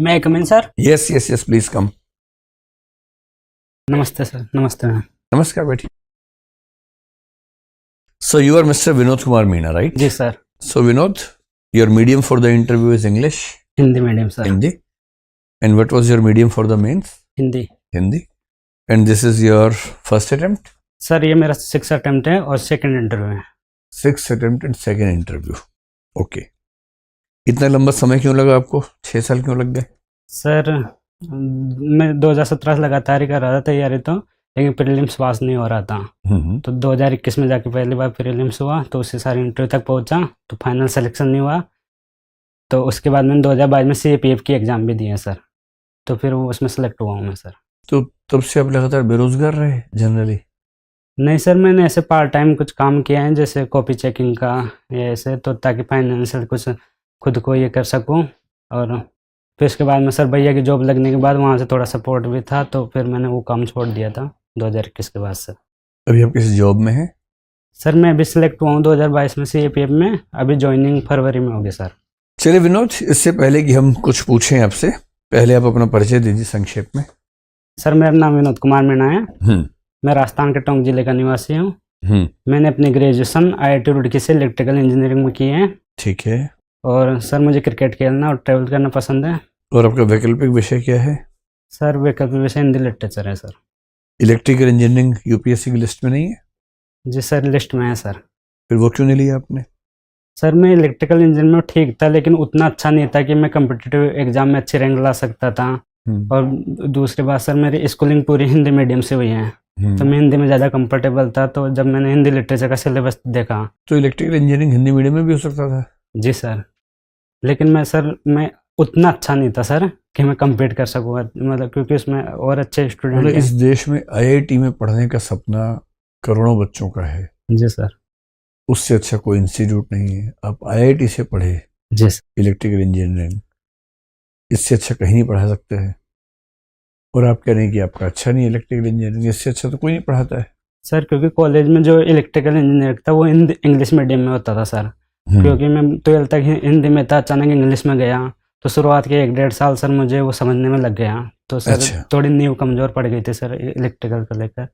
मैं कम इन sir. Yes, please come. नमस्ते sir. नमस्ते ma'am. Namaskar, Betty. So you are Mr. Vinod Kumar Meena, right? जी sir. So Vinod, your medium for the interview is English, Hindi medium sir. Hindi. And what was your medium for the mains? Hindi. Hindi. And this is your first attempt? Sir ये मेरा 6 attempt है और second interview है। 6th attempt and second interview. Okay. इतना लंबा समय क्यों लगा आपको? 6 साल क्यों लग गए? सर मैं 2017 से लगातार ही कर रहा था तैयारी तो, लेकिन प्रीलिम्स पास नहीं हो रहा था। तो 2021 में जाके पहली बार प्रीलिम्स हुआ, तो उससे सारी इंटरव्यू तक पहुंचा, तो फाइनल सिलेक्शन नहीं हुआ। तो उसके बाद मैंने 2022 में CAPF की एग्ज़ाम भी दी है सर, तो फिर वो उसमें सेलेक्ट हुआ हूँ मैं सर। तो तब से आप लगातार बेरोजगार रहे जनरली? नहीं सर, मैंने ऐसे पार्ट टाइम कुछ काम किया है, जैसे कॉपी चेकिंग का या ऐसे, तो ताकि फाइनेंशियल कुछ खुद को ये कर सकूं। और फिर उसके बाद में सर भैया की जॉब लगने के बाद वहाँ से थोड़ा सपोर्ट भी था, तो फिर मैंने वो काम छोड़ दिया था 2021 के बाद से। अभी आप किसी जॉब में हैं? सर मैं अभी सिलेक्ट हुआ हूँ 2022 में CAPF में, अभी ज्वाइनिंग फरवरी में होगी सर। चलिए विनोद, इससे पहले कि हम कुछ पूछें आपसे, पहले आप अपना परिचय दीजिए संक्षेप में। सर मेरा नाम विनोद कुमार मीणा है। मैं राजस्थान के टोंक जिले का निवासी हूँ। मैंने अपनी ग्रेजुएशन IIT रुड़की से इलेक्ट्रिकल इंजीनियरिंग में की है। ठीक है। और सर मुझे क्रिकेट खेलना और ट्रैवल करना पसंद है। और आपका वैकल्पिक विषय क्या है? सर वैकल्पिक विषय हिंदी लिटरेचर है सर। इलेक्ट्रिकल इंजीनियरिंग UPSC की लिस्ट में नहीं है? जी सर, लिस्ट में है सर। फिर वो क्यों नहीं लिया आपने? सर मैं इलेक्ट्रिकल इंजीनियरिंग में ठीक था, लेकिन उतना अच्छा नहीं था कि मैं कम्पिटिटिव एग्जाम में अच्छी रैंक ला सकता था। और दूसरी बात सर, मेरी स्कूलिंग पूरी हिंदी मीडियम से हुई है, तो मैं हिंदी में ज़्यादा कंफर्टेबल था। तो जब मैंने हिंदी लिटरेचर का सिलेबस देखा, तो इलेक्ट्रिकल इंजीनियरिंग हिंदी मीडियम में भी हो सकता था? जी सर, लेकिन मैं उतना अच्छा नहीं था सर कि मैं कम्पीट कर सकूँ, मतलब क्योंकि उसमें और अच्छे स्टूडेंट हैं। इस देश में IIT में पढ़ने का सपना करोड़ों बच्चों का है। जी सर। उससे अच्छा कोई इंस्टीट्यूट नहीं है। आप IIT से पढ़े जी सर। इलेक्ट्रिकल इंजीनियरिंग, इससे अच्छा कहीं नहीं पढ़ा सकते हैं। और आप कह रहे हैं कि आपका अच्छा नहीं इलेक्ट्रिकल इंजीनियरिंग, इससे अच्छा तो कोई नहीं पढ़ाता है सर। क्योंकि कॉलेज में जो इलेक्ट्रिकल इंजीनियर था वो इंग्लिश मीडियम में होता था सर। क्योंकि मैं 12th तक हिंदी में था, अचानक इंग्लिश में गया, तो शुरुआत के 1-1.5 साल सर मुझे वो समझने में लग गया। तो सर थोड़ी नींव कमज़ोर पड़ गई थी सर इलेक्ट्रिकल को लेकर।